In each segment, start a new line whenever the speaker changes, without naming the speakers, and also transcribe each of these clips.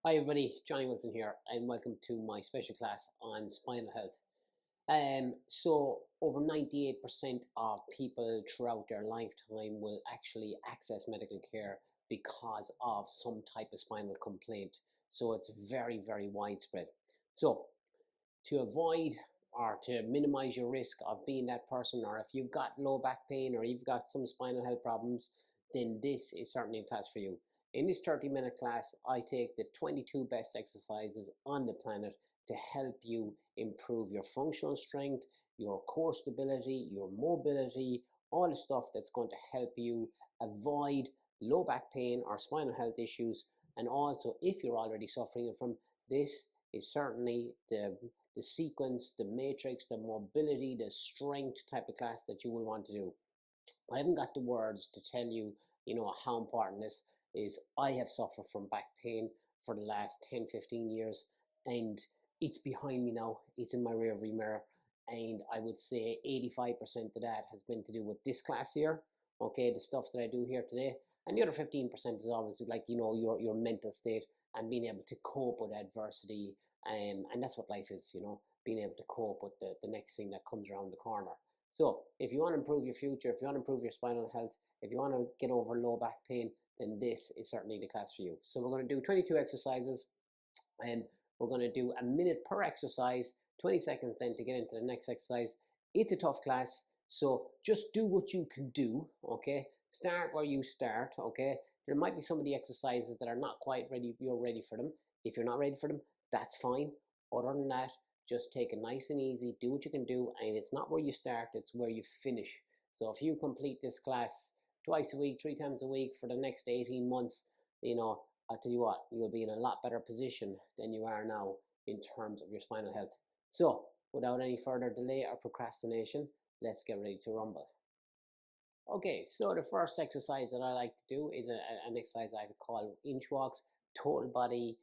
Hi everybody, Johnny Wilson here, and welcome to my special class on spinal health. So over 98% of people throughout their lifetime will actually access medical care because of some type of spinal complaint. So it's very, very widespread. So to avoid or to minimize your risk of being that person, or if you've got low back pain or you've got some spinal health problems, then this is certainly a class for you. In this 30-minute class, I take the 22 best exercises on the planet to help you improve your functional strength, your core stability, your mobility, all the stuff that's going to help you avoid low back pain or spinal health issues. And also, if you're already suffering from this, is certainly the sequence, the matrix, the mobility, the strength type of class that you will want to do. I haven't got the words to tell you, how important this is. I have suffered from back pain for the last 10, 15 years, and it's behind me now. It's in my rearview mirror, and I would say 85% of that has been to do with this class here, okay, the stuff that I do here today, and the other 15% is obviously like, your mental state and being able to cope with adversity, and that's what life is, being able to cope with the next thing that comes around the corner. So if you want to improve your future, if you want to improve your spinal health, if you want to get over low back pain, then this is certainly the class for you. So we're going to do 22 exercises, and we're going to do a minute per exercise, 20 seconds then to get into the next exercise. It's a tough class, so just do what you can do, okay? Start where you start, okay? There might be some of the exercises that are not quite ready, you're ready for them. If you're not ready for them, that's fine. Other than that, just take it nice and easy, do what you can do, and it's not where you start, it's where you finish. So if you complete this class twice a week, 3 times a week for the next 18 months, I'll tell you what, you'll be in a lot better position than you are now in terms of your spinal health. So without any further delay or procrastination, let's get ready to rumble. Okay, so the first exercise that I like to do is an exercise I call inch walks, total body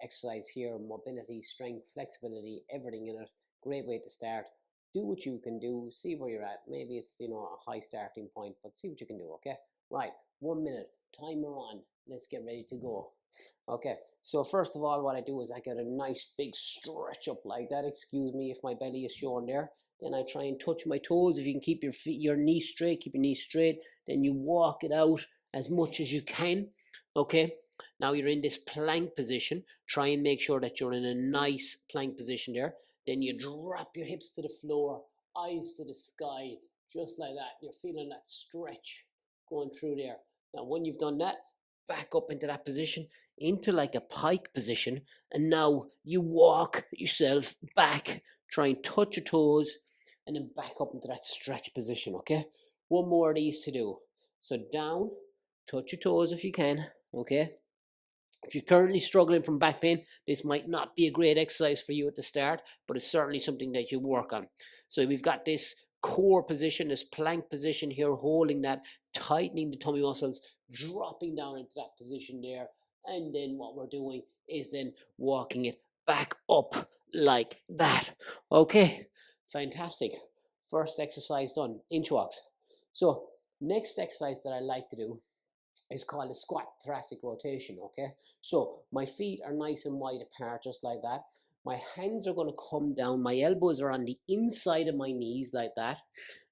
exercise here, mobility, strength, flexibility, everything in it. Great way to start. Do what you can do, see where you're at. Maybe it's, a high starting point, but see what you can do, okay? Right, 1 minute, timer on. Let's get ready to go. Okay, so first of all, what I do is I get a nice big stretch up like that. Excuse me if my belly is showing there. Then I try and touch my toes. If you can keep your knees straight, keep your knees straight. Then you walk it out as much as you can. Okay, now you're in this plank position. Try and make sure that you're in a nice plank position there. Then you drop your hips to the floor, eyes to the sky, just like that. You're feeling that stretch going through there. Now, when you've done that, back up into that position, into like a pike position, and now you walk yourself back, try and touch your toes, and then back up into that stretch position, okay? One more of these to do. So down, touch your toes if you can, okay? If you're currently struggling from back pain, this might not be a great exercise for you at the start, but it's certainly something that you work on. So we've got this core position, this plank position here, holding that, tightening the tummy muscles, dropping down into that position there. And then what we're doing is then walking it back up like that. Okay, fantastic. First exercise done, inch walks. So next exercise that I like to do is called a squat thoracic rotation, okay? So my feet are nice and wide apart, just like that. My hands are going to come down. My elbows are on the inside of my knees, like that.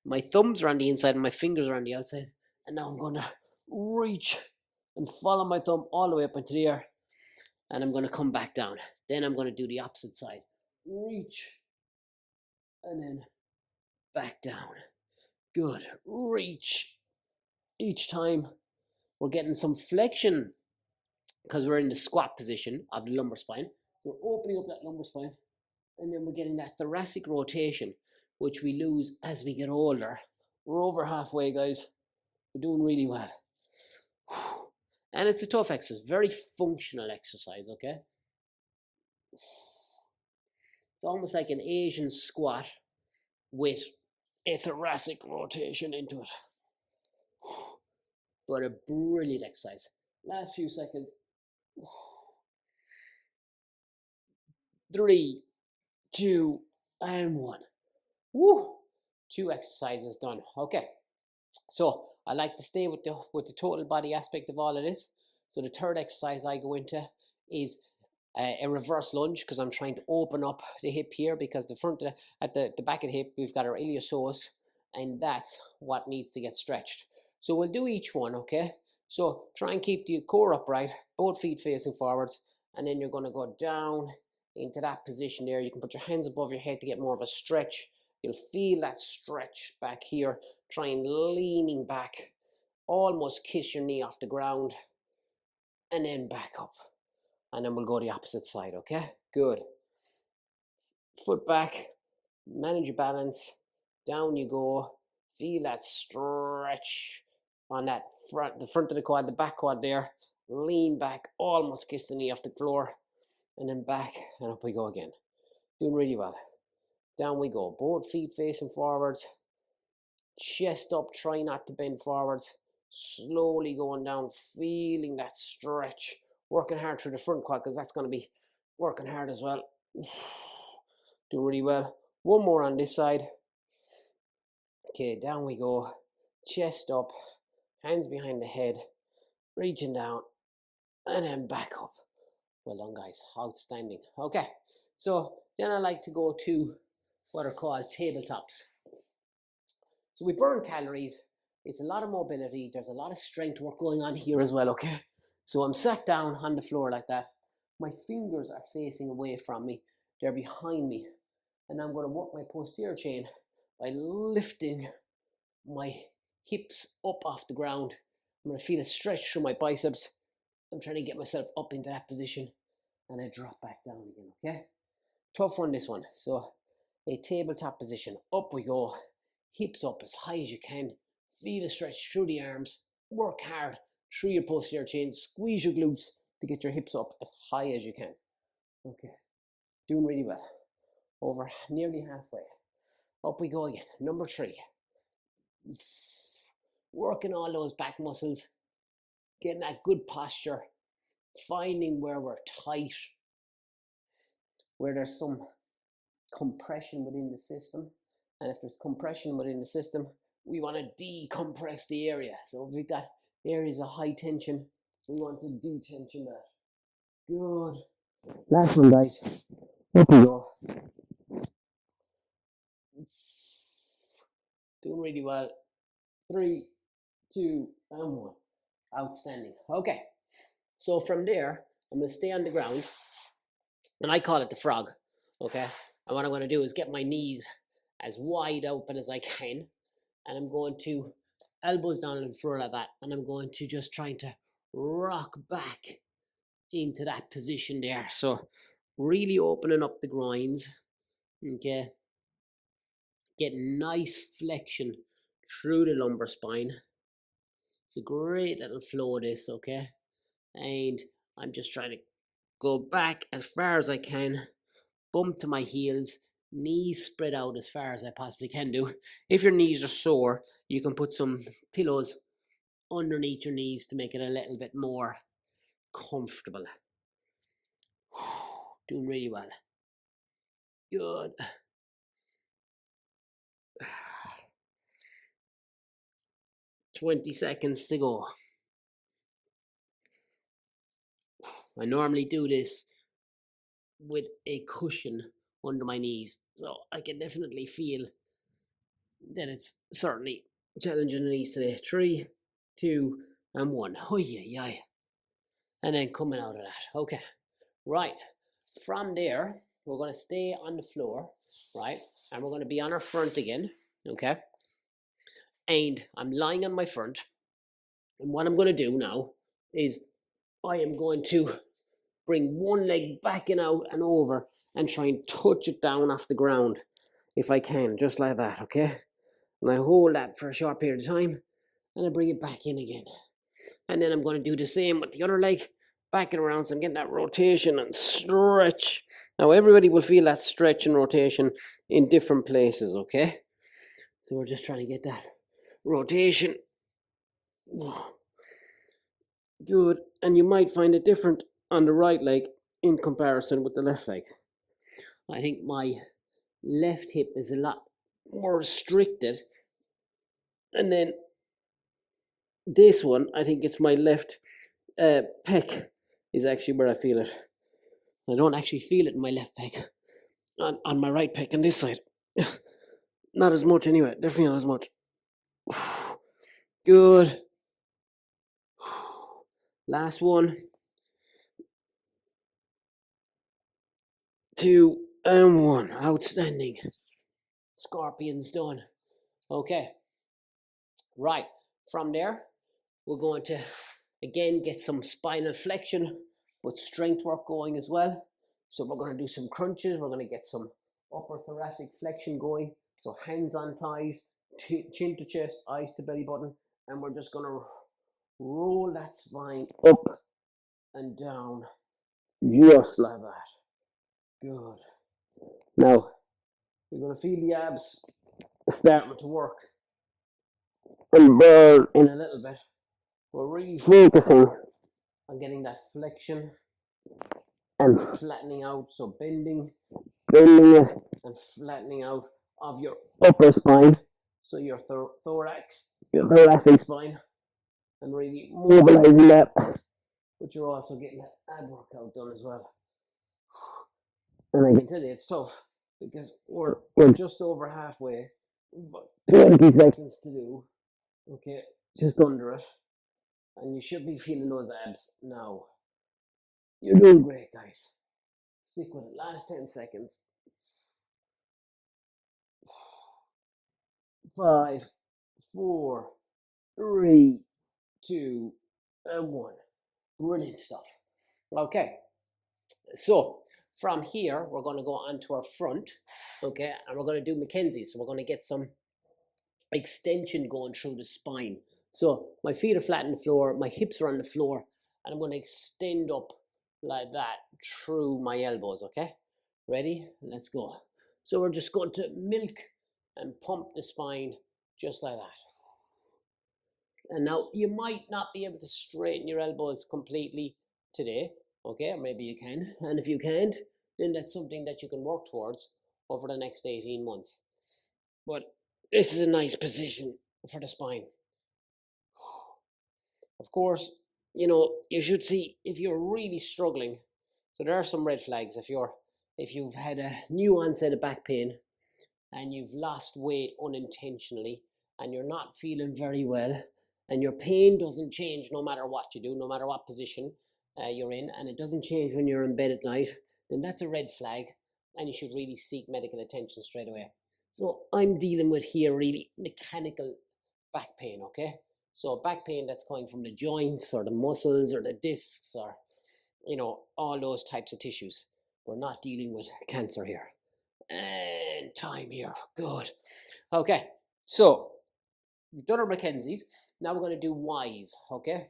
My thumbs are on the inside and my fingers are on the outside. And now I'm going to reach and follow my thumb all the way up into the air. And I'm going to come back down. Then I'm going to do the opposite side. Reach. And then back down. Good. Reach. Each time we're getting some flexion because we're in the squat position of the lumbar spine. So we're opening up that lumbar spine, and then we're getting that thoracic rotation, which we lose as we get older. We're over halfway, guys. We're doing really well. And it's a tough exercise, very functional exercise, okay? It's almost like an Asian squat with a thoracic rotation into it. But a brilliant exercise. Last few seconds. 3, 2, and 1. Woo! 2 exercises done. Okay. So I like to stay with the total body aspect of all of this. So the third exercise I go into is a reverse lunge, because I'm trying to open up the hip here, because the front of at the back of the hip, we've got our iliopsoas, and that's what needs to get stretched. So we'll do each one, okay? So try and keep the core upright, both feet facing forwards, and then you're going to go down into that position there. You can put your hands above your head to get more of a stretch. You'll feel that stretch back here. Try and leaning back, almost kiss your knee off the ground, and then back up. And then we'll go the opposite side, okay? Good. Foot back, manage your balance, down you go. Feel that stretch on that the front of the quad, the back quad there. Lean back, almost kiss the knee off the floor, and then back, and up we go again. Doing really well. Down we go, both feet facing forwards, chest up, try not to bend forwards, slowly going down, feeling that stretch, working hard through the front quad, because that's going to be working hard as well. Doing really well. One more on this side. Okay, down we go, chest up, hands behind the head, reaching down, and then back up. Well done, guys. Outstanding. Okay, so then I like to go to what are called tabletops. So we burn calories. It's a lot of mobility. There's a lot of strength work going on here as well, okay? So I'm sat down on the floor like that. My fingers are facing away from me. They're behind me. And I'm going to work my posterior chain by lifting my hips up off the ground. I'm going to feel a stretch through my biceps. I'm trying to get myself up into that position, and I drop back down again, okay? Tough one, this one. So a tabletop position. Up we go. Hips up as high as you can. Feel a stretch through the arms. Work hard through your posterior chain. Squeeze your glutes to get your hips up as high as you can. Okay. Doing really well. Over nearly halfway. Up we go again. Number 3. Working all those back muscles. Getting that good posture. Finding where we're tight. Where there's some compression within the system. And if there's compression within the system, we want to decompress the area. So if we've got areas of high tension, we want to detension that. Good. Last one, guys. Up we go. Doing really well. 3, 2, and 1. Outstanding. Okay. So from there, I'm going to stay on the ground. And I call it the frog. Okay. And what I'm going to do is get my knees as wide open as I can. And I'm going to elbows down on the floor like that. And I'm going to just trying to rock back into that position there. So really opening up the groins. Okay. Getting nice flexion through the lumbar spine. It's a great little flow, this, okay? And I'm just trying to go back as far as I can. Bump to my heels. Knees spread out as far as I possibly can do. If your knees are sore, you can put some pillows underneath your knees to make it a little bit more comfortable. Doing really well. Good. $20 seconds to go. I normally do this with a cushion under my knees, so I can definitely feel that it's certainly challenging the knees today. 3, 2, and 1. Oh yeah. And then coming out of that. Okay. Right. From there, we're going to stay on the floor, right? And we're going to be on our front again. Okay. And I'm lying on my front. And what I'm going to do now is I am going to bring one leg back and out and over and try and touch it down off the ground if I can, just like that, okay? And I hold that for a short period of time and I bring it back in again. And then I'm going to do the same with the other leg, back and around, so I'm getting that rotation and stretch. Now everybody will feel that stretch and rotation in different places, okay? So we're just trying to get that rotation. Good. And you might find it different on the right leg in comparison with the left leg. I think my left hip is a lot more restricted. And then this one, I think it's my left pec is actually where I feel it. I don't actually feel it in my left pec. On my right pec on this side. Not as much anyway, definitely not as much. Good. Last one. 2 and 1. Outstanding. Scorpion's done. Okay. Right. From there, we're going to again get some spinal flexion, but strength work going as well. So we're going to do some crunches. We're going to get some upper thoracic flexion going. So hands on thighs, chin to chest, eyes to belly button. And we're just going to roll that spine up and down, just like that. Good. Now, you're going to feel the abs starting to work and burn in a little bit. We're really focusing on getting that flexion and flattening out. So bending it and flattening out of your upper spine. So your thoracic spine, and really mobilizing that. But you're also getting that ab workout done as well. And I can tell you it's tough because we're just over halfway, but 20 seconds to do. Okay, just under it. And you should be feeling those abs now. You're doing great, guys. Stick with it. Last 10 seconds. 5, 4, 3, 2, and 1. Brilliant stuff. Okay, so from here, we're going to go onto our front, okay, and we're going to do Mackenzie's. So we're going to get some extension going through the spine. So my feet are flat on the floor, my hips are on the floor, and I'm going to extend up like that through my elbows, okay? Ready? Let's go. So we're just going to milk and pump the spine just like that. And now you might not be able to straighten your elbows completely today, okay? Or maybe you can. And if you can't, then that's something that you can work towards over the next 18 months. But this is a nice position for the spine. Of course, you know, you should see if you're really struggling. So there are some red flags. If you've had a new onset of back pain and you've lost weight unintentionally and you're not feeling very well and your pain doesn't change no matter what you do, no matter what position you're in, and it doesn't change when you're in bed at night, then that's a red flag and you should really seek medical attention straight away. So I'm dealing with here really mechanical back pain, okay? So back pain that's coming from the joints or the muscles or the discs or, you know, all those types of tissues. We're not dealing with cancer here. And time here. Good. Okay. So we've done our Mackenzie's. Now we're going to do Y's, okay?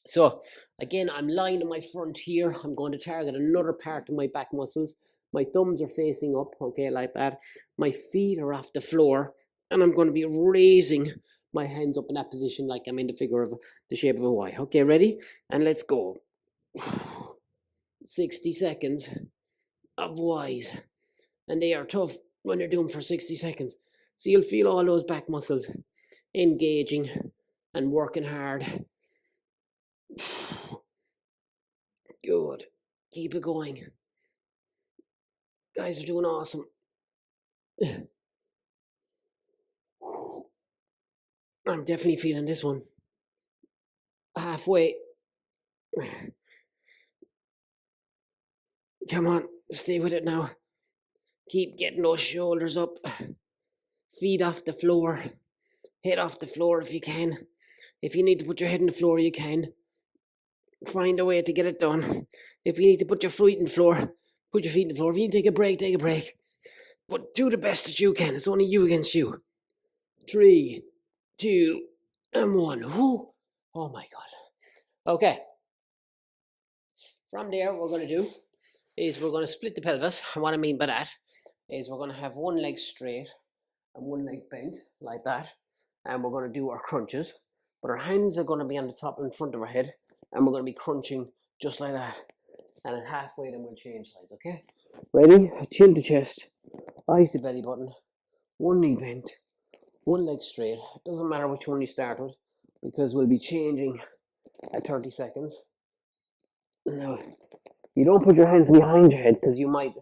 So again, I'm lying on my front here. I'm going to target another part of my back muscles. My thumbs are facing up, okay, like that. My feet are off the floor, and I'm going to be raising my hands up in that position like I'm in the figure of the shape of a Y. Okay, ready? And let's go. 60 seconds of Y's. And they are tough when you're doing for 60 seconds. So you'll feel all those back muscles engaging and working hard. Good. Keep it going. Guys are doing awesome. I'm definitely feeling this one. Halfway. Come on, stay with it now. Keep getting those shoulders up. Feet off the floor. Head off the floor if you can. If you need to put your head on the floor, you can. Find a way to get it done. If you need to put your feet on the floor, put your feet on the floor. If you need to take a break, take a break. But do the best that you can. It's only you against you. 3, 2, and 1. Whoo. Oh my God. Okay. From there, what we're going to do is we're going to split the pelvis. And what I mean by that is we're going to have one leg straight and one leg bent like that. And we're going to do our crunches. But our hands are going to be on the top in front of our head. And we're going to be crunching just like that. And at halfway, then we'll change sides, okay? Ready? Chin to chest, eyes to belly button, one knee bent, one leg straight. It doesn't matter which one you start with because we'll be changing at 30 seconds. Now, you don't put your hands behind your head because you might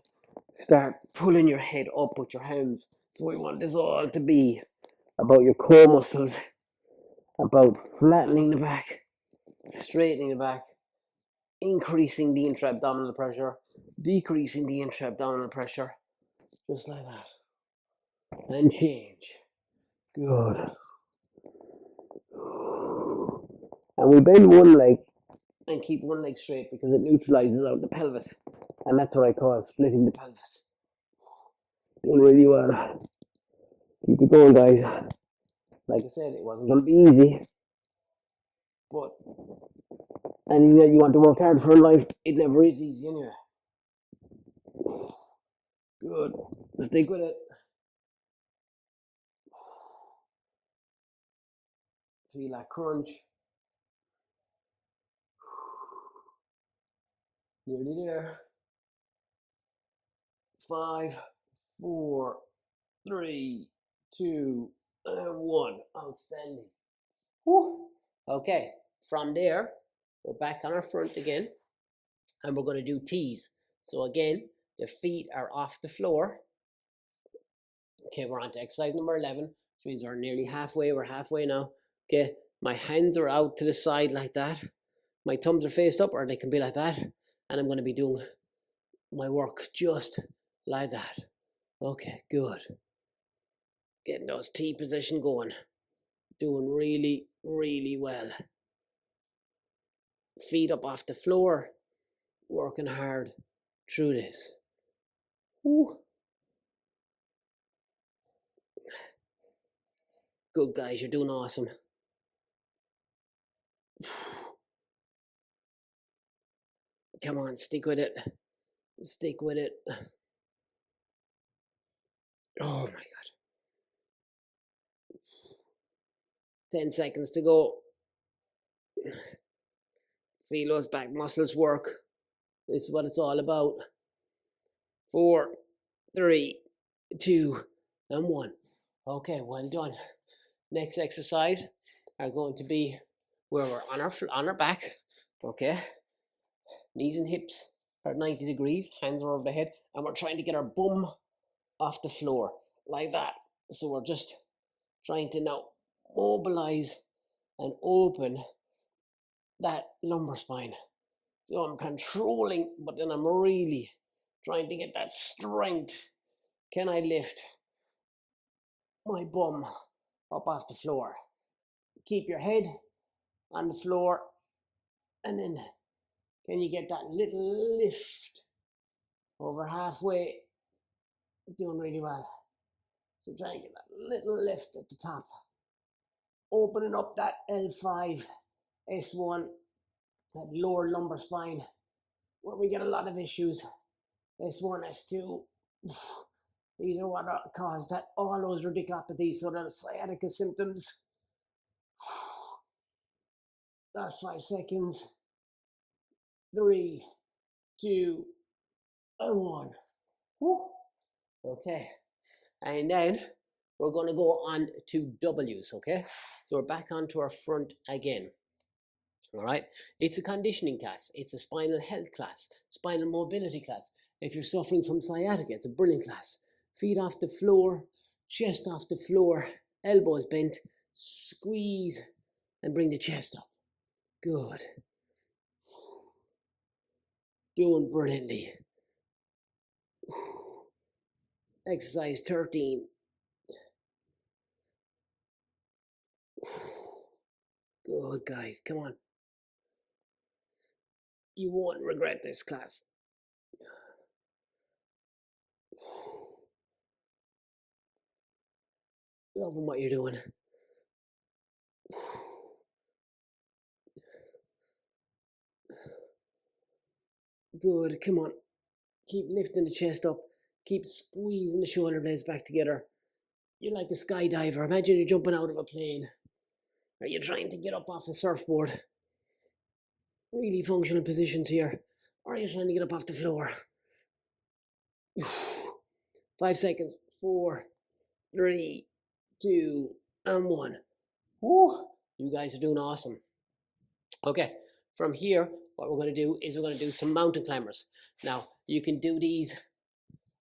start pulling your head up with your hands. So we want this all to be about your core muscles, about flattening the back, straightening the back, increasing the intra-abdominal pressure, decreasing the intra-abdominal pressure, just like that. And change. Good. And we bend one leg and keep one leg straight because it neutralizes out the pelvis. And that's what I call splitting the pelvis. Doing really well. Keep it going, guys. Like I said, it wasn't going to be easy. But anything that you want to work hard for in life, it never is easy anyway. Good. Stick with it. Feel that crunch. Nearly there. 5, 4, 3, 2, and 1. Outstanding. Whew. Okay, from there, we're back on our front again, and we're going to do T's. So again, the feet are off the floor. Okay, we're on to exercise number 11, which means we're nearly halfway. We're halfway now. Okay, my hands are out to the side like that. My thumbs are faced up, or they can be like that. And I'm going to be doing my work just like that. Okay, good. Getting those T position going. Doing really, really well. Feet up off the floor. Working hard through this. Woo. Good, guys, you're doing awesome. Come on, stick with it. Stick with it. Oh my God. 10 seconds to go. Feel those back muscles work. This is what it's all about. 4, 3, 2, and 1. Okay, well done. Next exercise are going to be where we're on our back. Okay. Knees and hips are 90 degrees. Hands are over the head. And we're trying to get our bum off the floor like that. So we're just trying to now mobilize and open that lumbar spine. So I'm controlling, but then I'm really trying to get that strength. Can I lift my bum up off the floor? Keep your head on the floor, and then can you get that little lift over halfway? Doing really well. So try and get that little lift at the top. Opening up that L5, S1, that lower lumbar spine, where we get a lot of issues. S1, S2. These are what cause that all those radiculopathies, so the sciatica symptoms. Last 5 seconds. 3, 2, and 1. Woo. Okay. And then we're going to go on to W's, okay? So we're back onto our front again. All right. It's a conditioning class. It's a spinal health class, spinal mobility class. If you're suffering from sciatica, it's a brilliant class. Feet off the floor, chest off the floor, elbows bent, squeeze, and bring the chest up. Good. Doing brilliantly. Exercise 13. Good, guys. Come on. You won't regret this class. Loving what you're doing. Good. Come on. Keep lifting the chest up. Keep squeezing the shoulder blades back together. You're like a skydiver. Imagine you're jumping out of a plane. Are you trying to get up off the surfboard? Really functional positions here. Or are you trying to get up off the floor? 5 seconds. 4, 3, 2, and 1. Woo! You guys are doing awesome. Okay, from here, what we're going to do is we're going to do some mountain climbers. Now, you can do these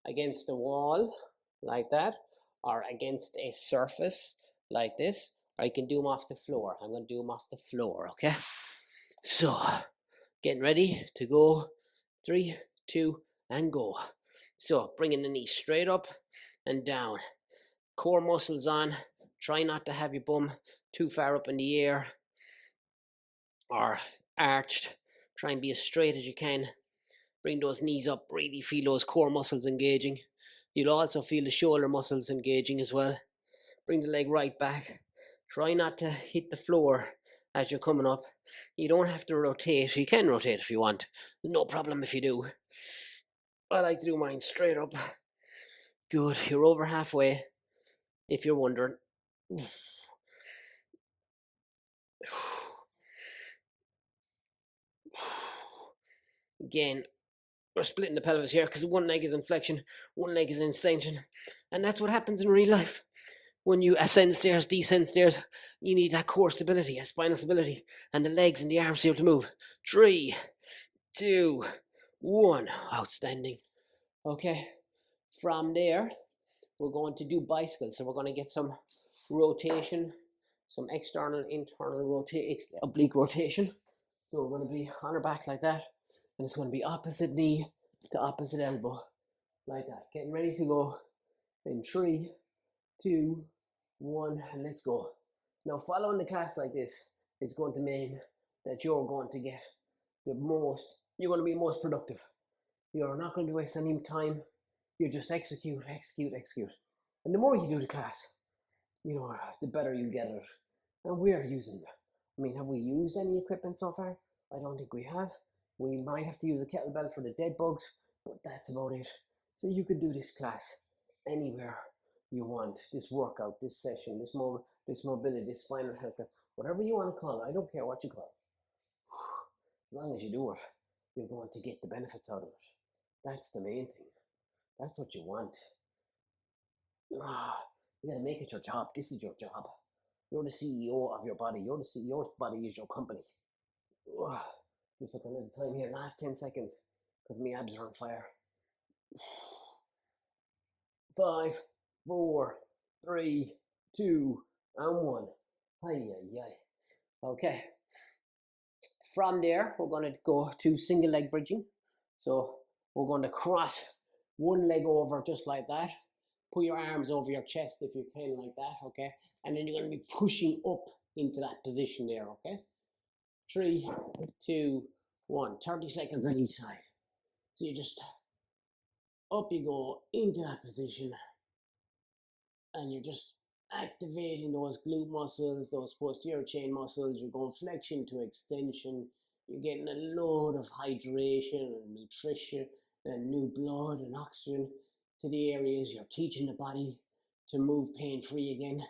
against the wall like that, or against a surface like this, or you can do them off the floor. I'm going to do them off the floor, okay? So, getting ready to go. 3, 2, and go. So, bringing the knee straight up and down. Core muscles on. Try not to have your bum too far up in the air or arched. Try and be as straight as you can. Bring those knees up. Really feel those core muscles engaging. You'll also feel the shoulder muscles engaging as well. Bring the leg right back. Try not to hit the floor as you're coming up. You don't have to rotate. You can rotate if you want. There's no problem if you do. I like to do mine straight up. Good. You're over halfway, if you're wondering. Again, we're splitting the pelvis here because one leg is in flexion, one leg is in extension. And that's what happens in real life. When you ascend stairs, descend stairs, you need that core stability, spinal stability, and the legs and the arms to be able to move. 3, 2, 1. Outstanding. Okay. From there, we're going to do bicycles. So we're going to get some rotation, some external, internal oblique rotation. So we're going to be on our back like that. And it's going to be opposite knee to opposite elbow. Like that. Getting ready to go in 3, 2, 1, and let's go. Now, following the class like this is going to mean that you're going to get you're going to be most productive. You're not going to waste any time. You just execute. And the more you do the class, the better you get it. And we are using it. I mean, have we used any equipment so far? I don't think we have. We might have to use a kettlebell for the dead bugs, but that's about it. So you can do this class anywhere you want, this workout, this session, this mobility, this spinal health class, whatever you want to call it. I don't care what you call it. As long as you do it, you're going to get the benefits out of it. That's the main thing. That's what you want. You gotta make it your job. This is your job. You're the CEO of your body. Your body is your company. Just looking at the time here. Last 10 seconds, because my abs are on fire. 5, 4, 3, 2, and 1. Okay. From there, we're going to go to single leg bridging. So we're going to cross one leg over just like that. Put your arms over your chest if you can, like that, okay? And then you're going to be pushing up into that position there, okay? 3, 2, 1. 30 seconds on each side. So you just, up you go into that position. And you're just activating those glute muscles, those posterior chain muscles. You're going flexion to extension. You're getting a load of hydration and nutrition and new blood and oxygen to the areas. You're teaching the body to move pain-free again.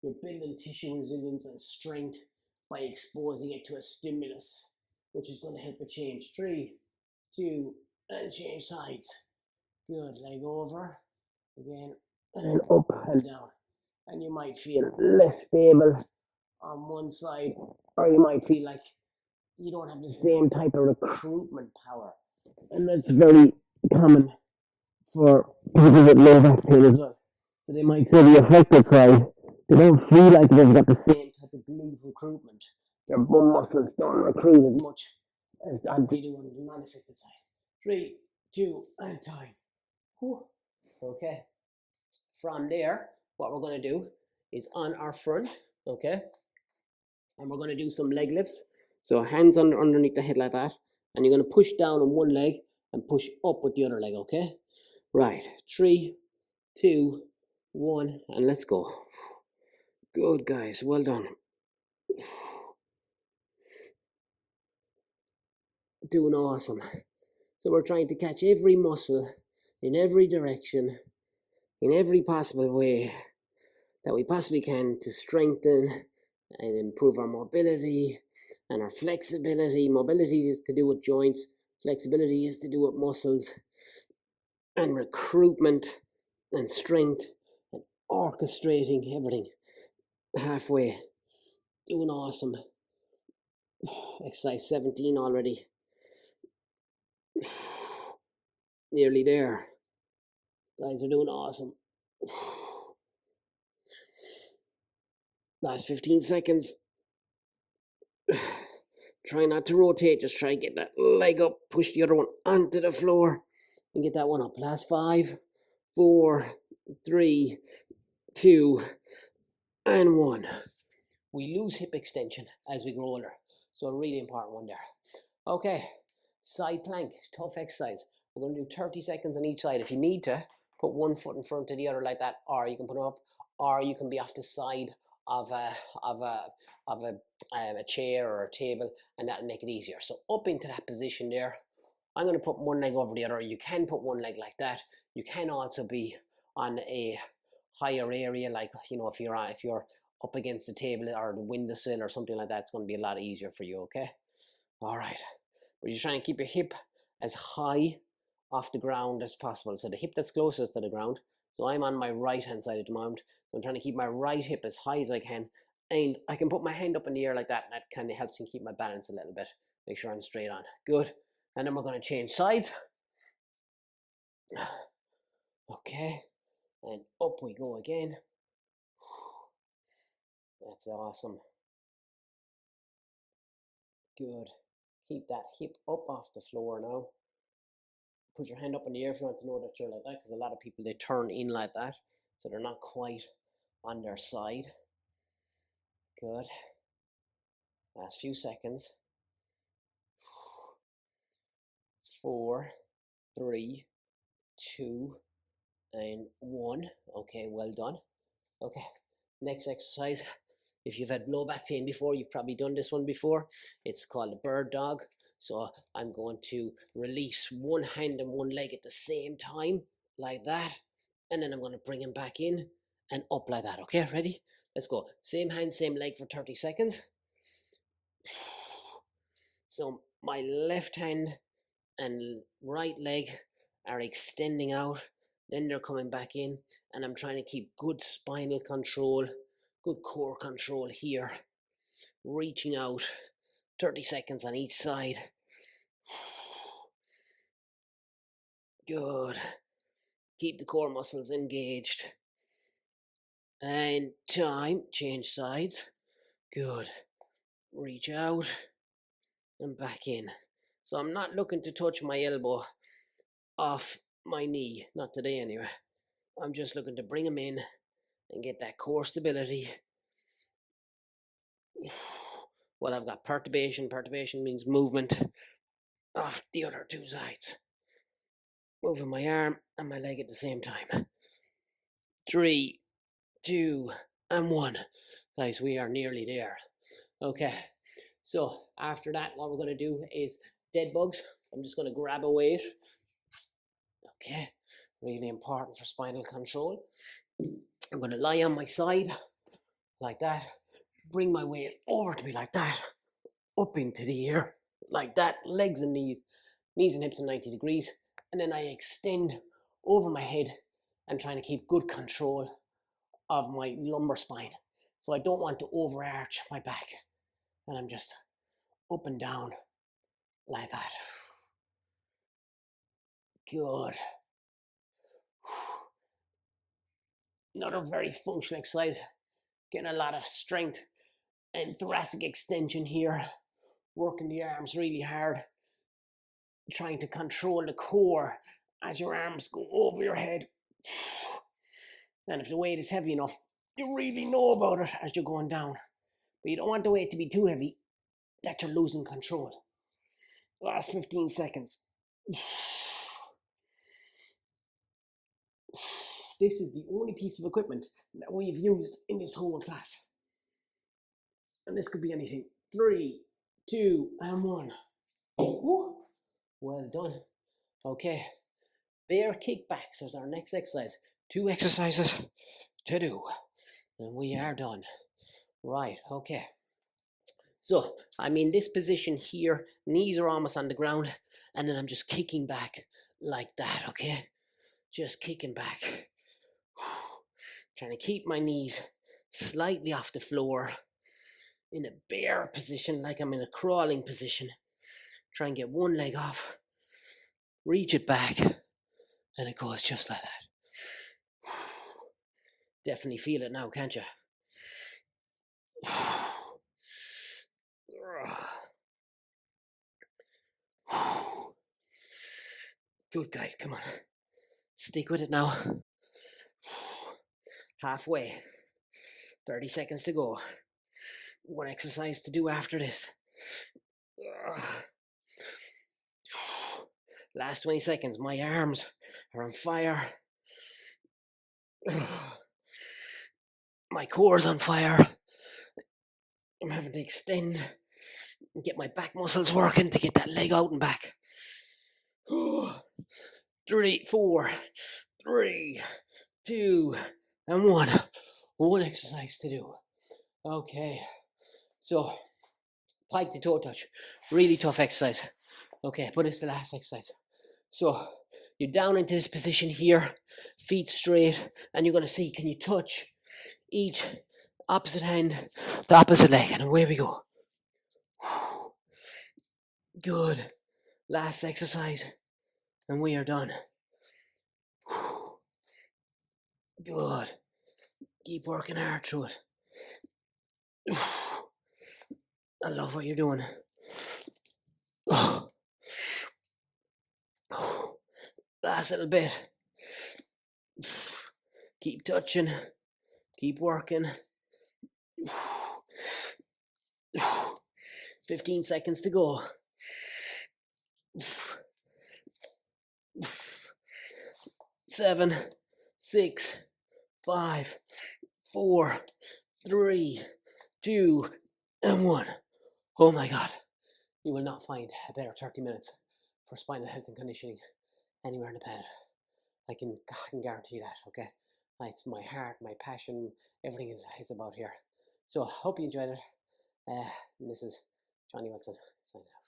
You're building tissue resilience and strength by exposing it to a stimulus, which is going to help it change. 3, 2, and change sides. Good. Leg over. Again. And then up and down. And you might feel less stable on one side, or you might feel like you don't have the same type of recruitment power. And that's very common for people with low back pain as well. So they might say the affected side, they don't feel like they've got the same type of glute recruitment. Their bum muscles don't recruit as much as they do on the non-affected side. 3, 2, and time. Whew. Okay. From there, what we're going to do is on our front, okay? And we're going to do some leg lifts. So hands underneath the head like that. And you're going to push down on one leg and push up with the other leg, okay? Right. 3, 2, 1, and let's go. Good, guys. Well done. Doing awesome. So we're trying to catch every muscle in every direction, in every possible way that we possibly can to strengthen and improve our mobility and our flexibility. Mobility is to do with joints. Flexibility is to do with muscles. And recruitment and strength and orchestrating everything halfway. Doing awesome. Exercise 17 already. Nearly there. Guys are doing awesome. Last 15 seconds. Try not to rotate, just try and get that leg up, push the other one onto the floor, and get that one up. Last 5, 4, 3, 2, and 1. We lose hip extension as we grow older, so a really important one there. Okay, side plank, tough exercise. We're going to do 30 seconds on each side. If you need to, put one foot in front of the other like that, or you can put it up, or you can be off the side of a chair or a table, and that'll make it easier. So up into that position there. I'm going to put one leg over the other. You can put one leg like that. You can also be on a higher area, like, you know, if you're up against the table or the windowsill or something like that, it's going to be a lot easier for you. Okay, all right, but you're trying to keep your hip as high off the ground as possible, so the hip that's closest to the ground. So I'm on my right hand side at the moment, so I'm trying to keep my right hip as high as I can, and I can put my hand up in the air like that, and that kind of helps me keep my balance a little bit, make sure I'm straight on. Good. And then we're going to change sides. Okay, and up we go again. That's awesome. Good. Keep that hip up off the floor now. Put your hand up in the air if you want to know that you're like that, because a lot of people, they turn in like that, so they're not quite on their side. Good. Last few seconds. 4, 3, 2, and 1. Okay, well done. Okay, next exercise. If you've had low back pain before, you've probably done this one before. It's called the bird dog. So I'm going to release one hand and one leg at the same time, like that. And then I'm going to bring him back in and up like that. Okay, ready? Let's go. Same hand, same leg for 30 seconds. So my left hand and right leg are extending out. Then they're coming back in, and I'm trying to keep good spinal control, good core control here. Reaching out, 30 seconds on each side. Good. Keep the core muscles engaged. And time, change sides. Good. Reach out and back in. So I'm not looking to touch my elbow off my knee, not today anyway. I'm just looking to bring them in and get that core stability. Well, I've got perturbation. Perturbation means movement off the other two sides. Moving my arm and my leg at the same time. 3, 2, and 1. Guys, we are nearly there. Okay, so after that, what we're going to do is dead bugs. So I'm just going to grab a weight. Okay, really important for spinal control. I'm going to lie on my side like that. Bring my weight over to me like that. Up into the air like that. Legs and knees. Knees and hips at 90 degrees. And then I extend over my head and trying to keep good control of my lumbar spine. So I don't want to overarch my back. And I'm just up and down like that. Good. Another very functional exercise. Getting a lot of strength and thoracic extension here. Working the arms really hard. Trying to control the core as your arms go over your head. And if the weight is heavy enough, you really know about it as you're going down. But you don't want the weight to be too heavy that you're losing control. Last 15 seconds. This is the only piece of equipment that we've used in this whole class. And this could be anything. 3, 2, and 1. Woo. Well done. Okay. Bear kickbacks is our next exercise. 2 exercises to do. And we are done. Right, okay. So I'm in this position here. Knees are almost on the ground. And then I'm just kicking back like that, okay? Just kicking back. Trying to keep my knees slightly off the floor. In a bear position, like I'm in a crawling position. Try and get one leg off. reach it back, and it goes just like that. Definitely feel it now, can't you? Good, guys, come on. Stick with it now. Halfway. 30 seconds to go. One exercise to do after this. Last 20 seconds. My arms are on fire. My core's on fire. I'm having to extend and get my back muscles working to get that leg out and back. 3, 4, 3, 2, and 1. One exercise to do. Okay, so pike to toe touch, really tough exercise. Okay, but it's the last exercise. So you're down into this position here, feet straight, and you're going to see, can you touch each opposite hand, the opposite leg, and away we go. Good. Last exercise, and we are done. Good. Keep working hard through it. I love what you're doing. Last little bit. Keep touching. Keep working. 15 seconds to go. 7, 6, 5, 4, 3, 2, and 1. Oh my God. You will not find a better 30 minutes for spinal health and conditioning anywhere in the planet. I can guarantee you that, okay? It's my heart, my passion, everything is about here. So I hope you enjoyed it. And this is Johnny Wilson signing out.